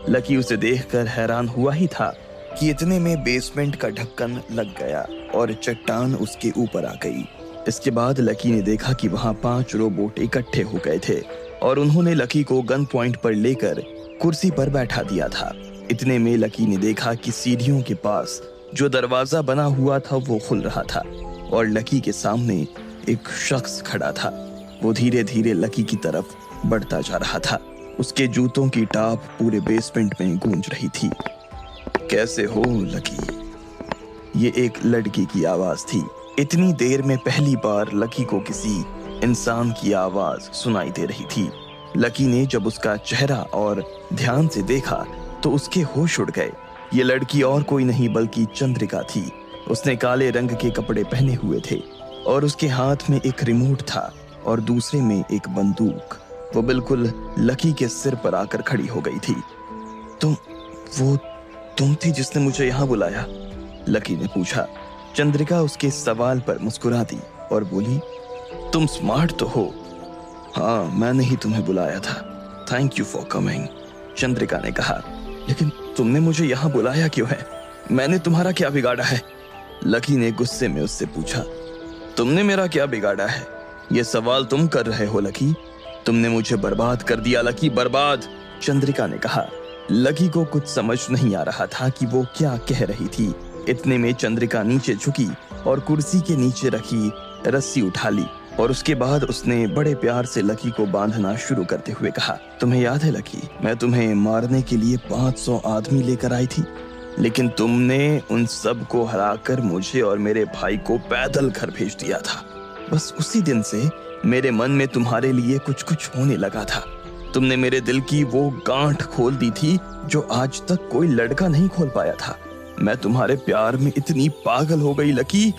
लकी उसे देखकर हैरान हुआ ही था कि इतने में बेसमेंट का ढक्कन लग गया और चट्टान उसके ऊपर आ गई। इसके बाद लकी ने देखा कि वहां 5 रोबोट इकट्ठे हो गए थे और उन्होंने लकी को गन पॉइंट पर लेकर कुर्सी पर बैठा दिया था। इतने में लकी ने देखा कि सीढ़ियों के पास जो दरवाजा बना हुआ था वो खुल रहा था और लकी के सामने एक शख्स खड़ा था। वो धीरे धीरे लकी की तरफ बढ़ता जा रहा था। उसके जूतों की टाप पूरे बेसमेंट में गूंज रही थी। कैसे हो लकी? ये एक लड़की की आवाज थी। इतनी देर में पहली बार लकी को किसी इंसान की आवाज सुनाई दे रही थी। लकी ने जब उसका चेहरा और ध्यान से देखा तो उसके होश उड़ गए। ये लड़की और कोई नहीं बल्कि चंद्रिका थी। उसने काले रंग के कपड़े पहने हुए थे और उसके हाथ में एक रिमोट था और दूसरे में एक बंदूक। वो बिल्कुल लकी के सिर पर आकर खड़ी हो गई थी। तुम थी जिसने मुझे यहाँ बुलाया? लकी ने पूछा। चंद्रिका उसके सवाल पर मुस्कुरा दी और बोली, तुम स्मार्ट तो हो। हाँ, मैंने ही तुम्हें बुलाया था। Thank you for coming, Chandrika ने कहा। लेकिन तुमने मुझे यहाँ बुलाया क्यों है? मैंने तुम्हारा क्या बिगाड़ा है? लकी ने गुस्से में उससे पूछा। तुमने मेरा क्या बिगाड़ा है? ये सवाल तुम कर रहे हो लकी? तुमने मुझे बर्बाद कर दिया लकी, बर्बाद, चंद्रिका ने कहा। लकी को कुछ समझ नहीं आ रहा था कि वो क्या कह रही थी। इतने में चंद्रिका नीचे झुकी और कुर्सी के नीचे रखी रस्सी उठा ली और उसके बाद उसने बड़े प्यार से लकी को बांधना शुरू करते हुए कहा, तुम्हें याद है लकी, मैं तुम्हें मारने के लिए 500 आदमी लेकर आई थी, लेकिन तुमने उन सब को हराकर मुझे और मेरे भाई को पैदल घर भेज दिया था। बस उसी दिन से मेरे मन में तुम्हारे लिए कुछ कुछ होने लगा था। तुमने मेरे दिल की वो गांठ खोल दी थी जो आज तक कोई लड़का नहीं खोल पाया था। मैं तुम्हारे प्यार में इतनी पागल हो गई लकी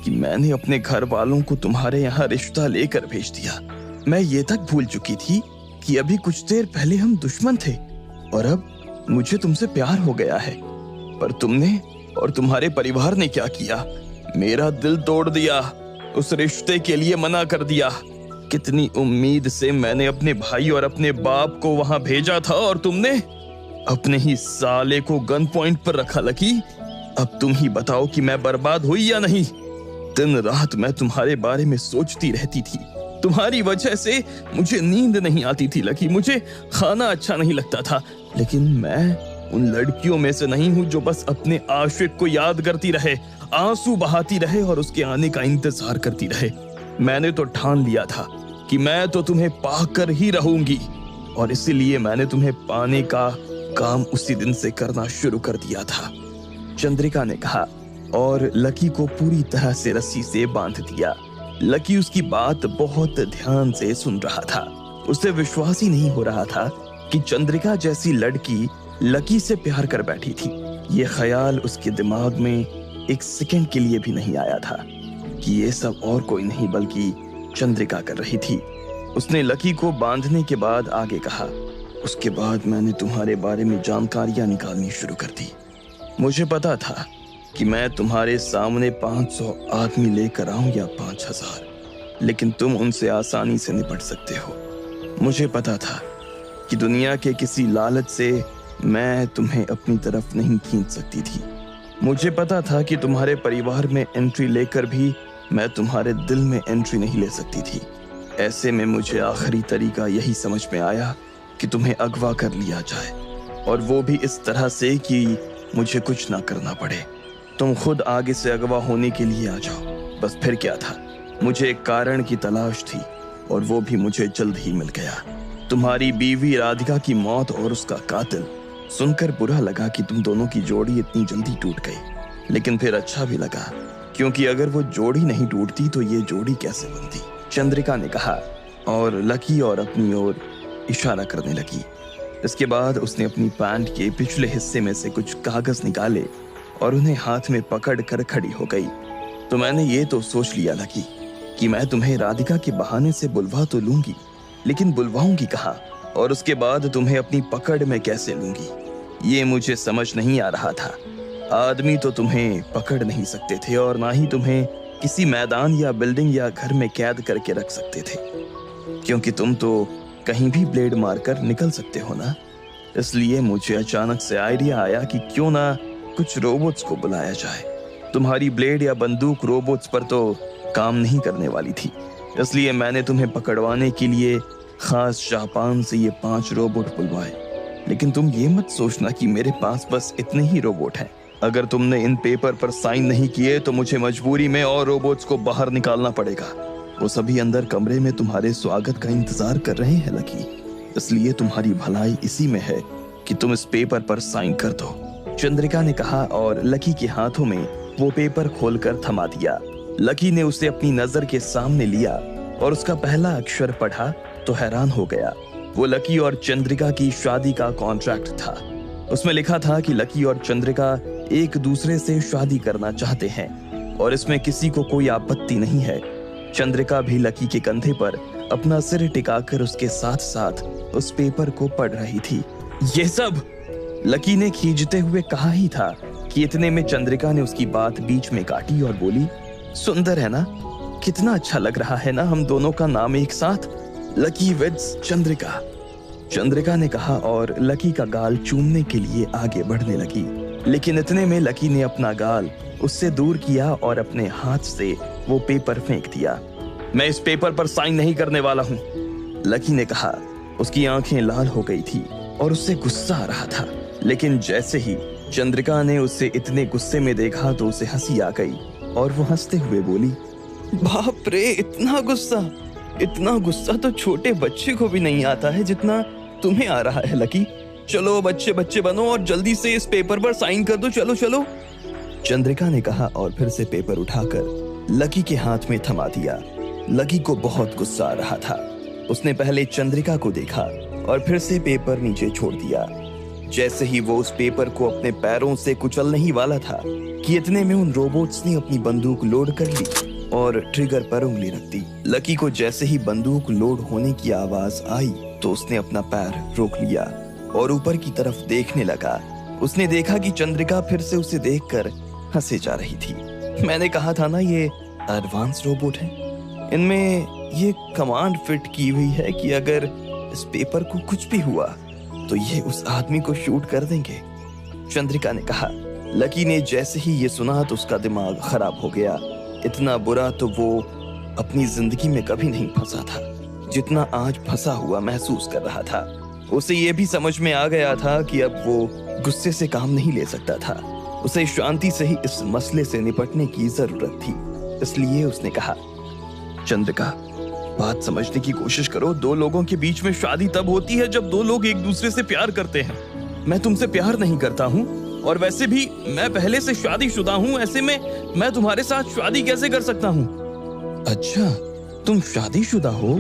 कि मैंने अपने घर वालों को तुम्हारे यहाँ रिश्ता लेकर भेज दिया। मैं ये तक भूल चुकी थी कि अभी कुछ देर पहले हम दुश्मन थे और अब मुझे तुमसे प्यार हो गया है। पर तुमने और तुम्हारे परिवार ने क्या किया? मेरा दिल तोड़ दिया, उस रिश्ते के लिए मना कर दिया। कितनी उम्मीद से मैंने अपने भाई और अपने बाप को वहां भेजा था और तुमने अपने ही साले को गन पॉइंट पर रखा लकी। अब तुम ही बताओ कि मैं बर्बाद हुई या नहीं। दिन रात मैं तुम्हारे बारे में सोचती रहती थी। तुम्हारी वजह से मुझे नींद नहीं आती थी लकी, मुझे खाना अच्छा नहीं लगता था। लेकिन मैं उन लड़कियों में से नहीं हूं जो बस अपने आशिक को याद करती रहे, आंसू बहाती रहे और उसके आने का इंतजार करती रहे। मैंने तो ठान लिया था कि मैं तो तुम्हें पाकर ही रहूंगी और इसीलिए मैंने तुम्हें पाने का काम उसी दिन से करना शुरू कर दिया था, चंद्रिका ने कहा और लकी को पूरी तरह से रस्सी से बांध दिया। लकी उसकी बात बहुत ध्यान से सुन रहा था। उसे विश्वास ही नहीं हो रहा था कि चंद्रिका जैसी लड़की लकी से प्यार कर बैठी थी। ये ख्याल उसके दिमाग में एक सेकंड के लिए भी नहीं आया था कि ये सब और कोई नहीं बल्कि चंद्रिका कर रही थी। उसने लकी को बांधने के बाद आगे कहा, उसके बाद मैंने तुम्हारे बारे में जानकारियां निकालनी शुरू कर दी। मुझे पता था कि मैं तुम्हारे सामने 500 आदमी लेकर आऊं या 5000, लेकिन तुम उनसे आसानी से निपट सकते हो। मुझे पता था कि दुनिया के किसी लालच से मैं तुम्हें अपनी तरफ नहीं खींच सकती थी। मुझे पता था कि तुम्हारे परिवार में एंट्री लेकर भी मैं तुम्हारे दिल में एंट्री नहीं ले सकती थी। ऐसे में मुझे आखिरी तरीका यही समझ में आया कि तुम्हें अगवा कर लिया जाए, और वो भी इस तरह से कि मुझे कुछ ना करना पड़े। तुम खुद आगे से अगवा होने के लिए आ जाओ। बस फिर क्या था, मुझे एक कारण की तलाश थी और वो भी मुझे जल्द ही मिल गया। तुम्हारी बीवी राधिका की मौत और उसका कातिल सुनकर बुरा लगा कि तुम दोनों की जोड़ी इतनी जल्दी टूट गई, लेकिन फिर अच्छा भी लगा क्योंकि अगर वो जोड़ी नहीं टूटती तो ये जोड़ी कैसे बनती, चंद्रिका ने कहा और लकी और अपनी ओर इशारा करने लगी। इसके बाद उसने अपनी पैंट के पिछले हिस्से में से कुछ कागज निकाले और उन्हें हाथ में पकड़ कर खड़ी हो गई। तो मैंने ये तो सोच लिया लकी कि मैं तुम्हें राधिका के बहाने से बुलवा तो लूंगी, लेकिन बुलवाऊंगी कहाँ और उसके बाद तुम्हें अपनी पकड़ में कैसे लूंगी, ये मुझे समझ नहीं आ रहा था। आदमी तो तुम्हें पकड़ नहीं सकते थे और ना ही तुम्हें किसी मैदान या बिल्डिंग या घर में कैद करके रख सकते थे, क्योंकि तुम तो कहीं भी ब्लेड मारकर निकल सकते हो ना। इसलिए मुझे अचानक से आइडिया आया कि क्यों ना कुछ रोबोट्स को बुलाया जाए। तुम्हारी ब्लेड या बंदूक रोबोट्स पर तो काम नहीं करने वाली थी, इसलिए मैंने तुम्हें पकड़वाने के लिए खास जापान से ये 5 रोबोट बुलवाए। लेकिन तुम ये मत सोचना कि मेरे पास बस इतने ही रोबोट हैं। अगर तुमने इन पेपर पर साइन नहीं किए तो मुझे मजबूरी में और रोबोट्स को बाहर निकालना पड़ेगा। वो सभी अंदर कमरे में तुम्हारे स्वागत का इंतजार कर रहे हैं लकी, इसलिए तुम्हारी भलाई इसी में है कि तुम इस पेपर पर साइन कर दो, चंद्रिका ने कहा और लकी के हाथों में वो पेपर खोलकर थमा दिया। लकी ने उसे अपनी नजर के सामने लिया और उसका पहला अक्षर पढ़ा तो हैरान हो गया। वो लकी और चंद्रिका की शादी का कॉन्ट्रैक्ट था। उसमें लिखा था कि लकी और चंद्रिका एक दूसरे से शादी करना चाहते हैं और इसमें किसी को कोई आपत्ति नहीं है। चंद्रिका भी लकी के कंधे पर अपना सिर टिकाकर उसके साथ साथ उस पेपर को पढ़ रही थी। ये सब लकी ने खींचते हुए कहा ही था कि इतने में चंद्रिका ने उसकी बात बीच में काटी और बोली, सुंदर है ना, कितना अच्छा लग रहा है ना हम दोनों का नाम एक साथ, लकी विद्स चंद्रिका, चंद्रिका ने कहा और लकी का गाल चूमने के लिए आगे बढ़ने लगी। लेकिन इतने में लकी ने अपना गाल उससे दूर किया और अपने हाथ से वो पेपर फेंक दिया। मैं इस पेपर पर साइन नहीं करने वाला हूँ, लकी ने कहा। उसकी आंखें लाल हो गई थी और उससे गुस्सा आ रहा था। लेकिन जैसे ही चंद्रिका ने उसे इतने गुस्से में देखा तो उसे हंसी आ गई और वो हंसते हुए बोली, बाप रे, इतना गुस्सा तो छोटे बच्चे को भी नहीं आता है जितना तुम्हें आ रहा है लकी। चलो बच्चे बनो और जल्दी से इस पेपर पर साइन कर दो, चलो, चंद्रिका ने कहा और फिर से पेपर उठाकर लकी के हाथ में थमा दिया। लकी को बहुत गुस्सा आ रहा था। उसने पहले चंद्रिका को देखा और फिर से पेपर नीचे छोड़ दिया। जैसे ही वो उस पेपर को अपने पैरों से कुचलने ही वाला था कि इतने में उन रोबोट्स ने अपनी बंदूक लोड कर ली और ट्रिगर पर उंगली रख दी। लकी को जैसे ही बंदूक लोड होने की आवाज आई तो उसने अपना पैर रोक लिया और ऊपर की तरफ देखने लगा। उसने देखा कि चंद्रिका फिर से उसे देखकर हंसे जा रही थी। मैंने कहा था ना, ये एडवांस रोबोट है, इनमें ये कमांड फिट की हुई है कि अगर इस पेपर को कुछ भी हुआ तो ये उस आदमी को शूट कर देंगे, चंद्रिका ने कहा। लकी ने जैसे ही ये सुना तो उसका दिमाग खराब हो गया। इतना बुरा तो वो अपनी जिंदगी में कभी नहीं फंसा था जितना आज फंसा हुआ महसूस कर रहा था। उसे ये भी समझ में आ गया था कि अब वो गुस्से से काम नहीं ले सकता था। उसे शांति से ही इस मसले से निपटने की जरूरत थी। इसलिए उसने कहा, चंद्रिका, बात समझने की कोशिश करो। दो लोगों के बीच में शादी तब होती है जब दो लोग एक दूसरे से प्यार करते हैं। मैं तुमसे प्यार नहीं करता हूँ और वैसे भी मैं पहले से शादीशुदा हूँ। ऐसे में मैं तुम्हारे साथ शादी कैसे कर सकता हूँ? अच्छा, तुम शादीशुदा हो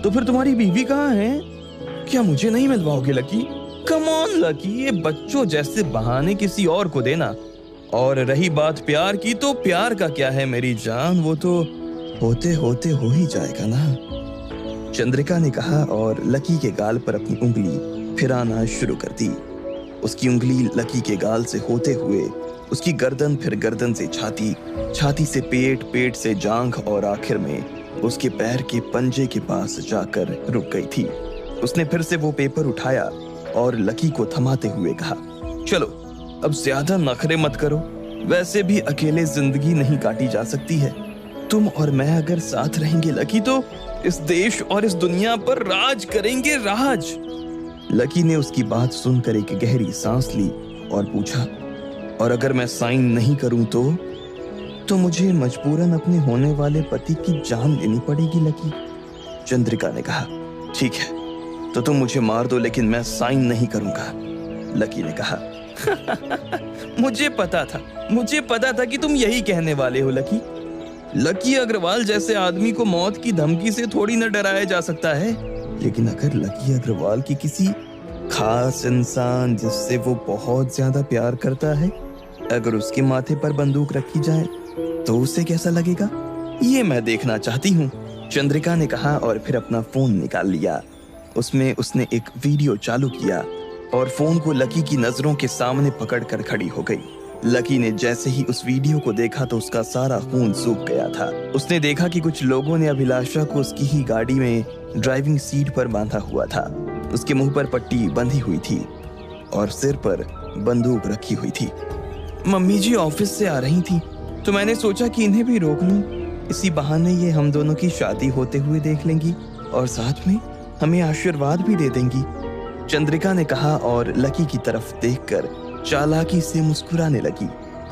तो फिर तुम्हारी बीवी कहाँ है? क्या मुझे नहीं मिलवाओगे लकी? कम ऑन लकी, ये बच्चों जैसे बहाने किसी और को देना। और रही बात प्यार की, तो प्यार का क्या है मेरी जान, वो तो होते होते हो ही जाएगा ना, चंद्रिका ने कहा और लकी के गाल पर अपनी उंगली फिराना शुरू कर दी। उसकी उंगली लकी के गाल से होते हुए उसकी गर्दन, फिर गर्दन से छाती, छाती से पेट, पेट से जांघ और आखिर में उसके पैर के पंजे के पास जाकर रुक गई थी। उसने फिर से वो पेपर उठाया और लकी को थमाते हुए कहा, चलो अब ज्यादा नखरे मत करो। वैसे भी अकेले जिंदगी नहीं काटी जा सकती है। तुम और मैं अगर साथ रहेंगे लकी, तो इस देश और इस दुनिया पर राज करेंगे, राज। लकी ने उसकी बात सुनकर एक गहरी सांस ली और पूछा, और अगर मैं साइन नहीं करूं तो मुझे मजबूरन अपने होने वाले पति की जान लेनी पड़ेगी लकी, चंद्रिका ने कहा। ठीक है, तो तुम मुझे मार दो, लेकिन मैं साइन नहीं करूंगा, लकी ने कहा। मुझे पता था कि तुम यही कहने वाले हो लकी। लकी अग्रवाल जैसे आदमी को मौत की धमकी से थोड़ी न डराया जा सकता है, लेकिन अगर लकी अग्रवाल की किसी खास इंसान जिससे वो बहुत ज्यादा प्यार करता है, अगर उसके माथे पर बंदूक रखी जाए तो उसे कैसा लगेगा, ये मैं देखना चाहती हूँ, चंद्रिका ने कहा और फिर अपना फोन निकाल लिया। उसमें उसने एक वीडियो चालू किया और फोन को लकी की नजरों के सामने पकड़कर खड़ी हो गई। लकी ने जैसे ही उस वीडियो को देखा तो उसका सारा खून सूख गया था। उसने देखा कि कुछ लोगों ने अभिलाषा को उसकी ही गाड़ी में ड्राइविंग सीट पर बांधा हुआ था। उसके मुंह पर पट्टी बंधी हुई थी और सिर पर बंदूक रखी हुई थी। मम्मी जी ऑफिस से आ रही थी तो मैंने सोचा कि इन्हें भी रोक लूं। इसी बहाने ये हम दोनों की शादी होते हुए देख लेंगी और साथ में हमें आशीर्वाद भी दे देंगी, चंद्रिका ने कहा और लकी की तरफ देखकर चालाकी से मुस्कुराने लगी।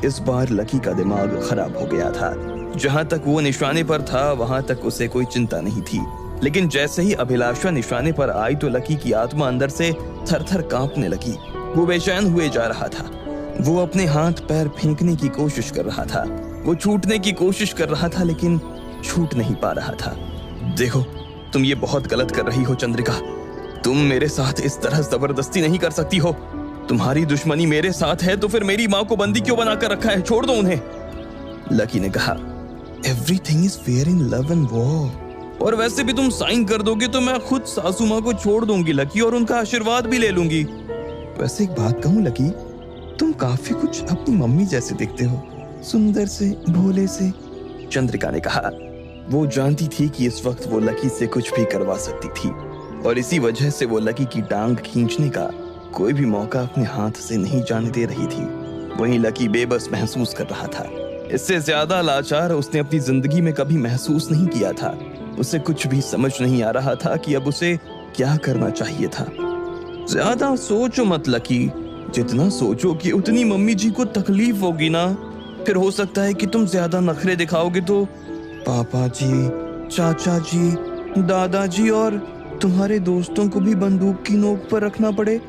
इस बार लकी का दिमाग खराब हो गया था। जहां तक वो निशाने पर था वहां तक उसे कोई चिंता नहीं थी, लेकिन जैसे ही अभिलाषा निशाने पर आई तो लकी की आत्मा अंदर से थर-थर कांपने लगी। वो बेचैन हुए जा रहा था। वो अपने हाथ पैर फेंकने की कोशिश कर रहा था, वो छूटने की कोशिश कर रहा था, लेकिन छूट नहीं पा रहा था। देखो, तुम ये बहुत गलत कर रही हो चंद्रिका। तुम मेरे साथ इस तरह जबरदस्ती नहीं कर सकती हो। तुम्हारी दुश्मनी मेरे साथ है तो फिर मेरी माँ को बंदी क्यों बनाकर रखा है? छोड़ दो उन्हें, लकी ने कहा। Everything is fair in love and war. और वैसे भी तुम साइन कर दोगे तो मैं खुद सासू माँ को छोड़ दूंगी लकी, और उनका आशीर्वाद भी ले लूंगी। वैसे एक बात कहूँ लकी, तुम काफी कुछ अपनी मम्मी जैसे दिखते हो, सुंदर से, भोले से, चंद्रिका ने कहा। वो जानती थी कि इस वक्त वो लकी से कुछ भी करवा सकती थी और इसी वजह से वो लकी की टांग खींचने का कोई भी मौका अपने हाथ से नहीं जाने दे रही थी। वहीं लकी बेबस महसूस कर रहा था। इससे ज्यादा लाचार उसने अपनी जिंदगी में कभी महसूस नहीं किया था। उसे कुछ भी समझ नहीं आ रहा था कि अब उसे क्या करना चाहिए था। ज्यादा सोचो मत लकी, जितना सोचोगे उतनी मम्मी जी को तकलीफ होगी ना। फिर हो सकता है कि तुम ज्यादा नखरे दिखाओगे तो पापा जी, चाचा जी, दादाजी और तुम्हारे दोस्तों को भी बंदूक की नोक पर रखना पड़े।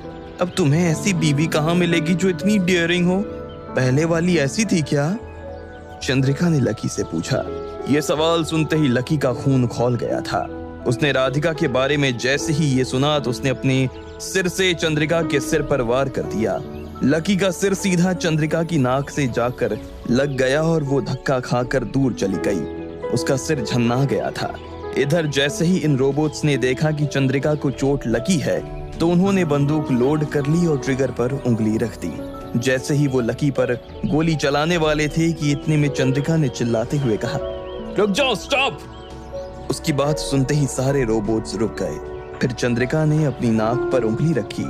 अब तुम्हें ऐसी बीवी कहाँ मिलेगी जो इतनी डेयरिंग हो? पहले वाली ऐसी थी क्या? चंद्रिका ने लकी से पूछा। यह सवाल सुनते ही लकी का खून खौल गया था। उसने राधिका के बारे में जैसे ही ये सुना तो उसने अपने सिर से चंद्रिका के सिर पर वार कर दिया। लकी का सिर सीधा चंद्रिका की नाक से जाकर लग गया और वो धक्का खाकर दूर चली गई। उसका सिर झन्ना गया था। इधर जैसे ही इन रोबोट्स ने देखा कि चंद्रिका को चोट लगी है तो उन्होंने बंदूक लोड कर ली और ट्रिगर पर उंगली रख दी। जैसे ही वो लकी पर गोली चलाने वाले थे कि इतने में चंद्रिका ने चिल्लाते हुए कहा, रुक जाओ, स्टॉप। उसकी बात सुनते ही सारे रोबोट्स रुक गए। फिर चंद्रिका ने अपनी नाक पर उंगली रखी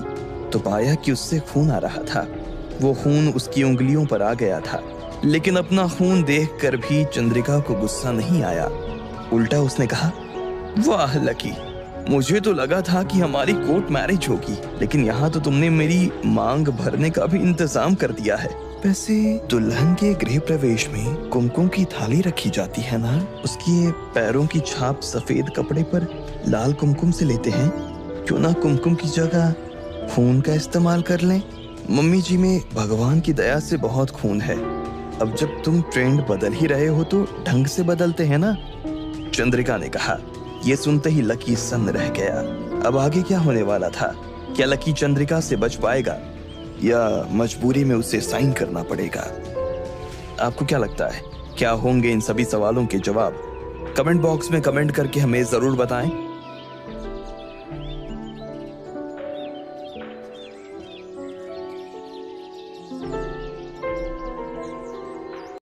तो पाया कि उससे खून आ रहा था। वो खून उसकी उंगलियों पर आ गया था, लेकिन अपना खून देखकर भी चंद्रिका को गुस्सा नहीं आया। उल्टा उसने कहा, वाह लकी, मुझे तो लगा था कि हमारी कोर्ट मैरिज होगी, लेकिन यहाँ तो तुमने मेरी मांग भरने का भी इंतजाम कर दिया है। वैसे दुल्हन के गृह प्रवेश में कुमकुम की थाली रखी जाती है ना? उसके पैरों की छाप सफेद कपड़े पर लाल कुमकुम से लेते हैं। क्यों ना कुमकुम की जगह खून का इस्तेमाल कर लें? मम्मी जी में भगवान की दया से बहुत खून है। अब जब तुम ट्रेंड बदल ही रहे हो तो ढंग से बदलते हैं ना? चंद्रिका ने कहा। ये सुनते ही लकी सन्न रह गया। अब आगे क्या होने वाला था? क्या लकी चंद्रिका से बच पाएगा या मजबूरी में उसे साइन करना पड़ेगा? आपको क्या लगता है, क्या होंगे इन सभी सवालों के जवाब? कमेंट बॉक्स में कमेंट करके हमें जरूर बताएं।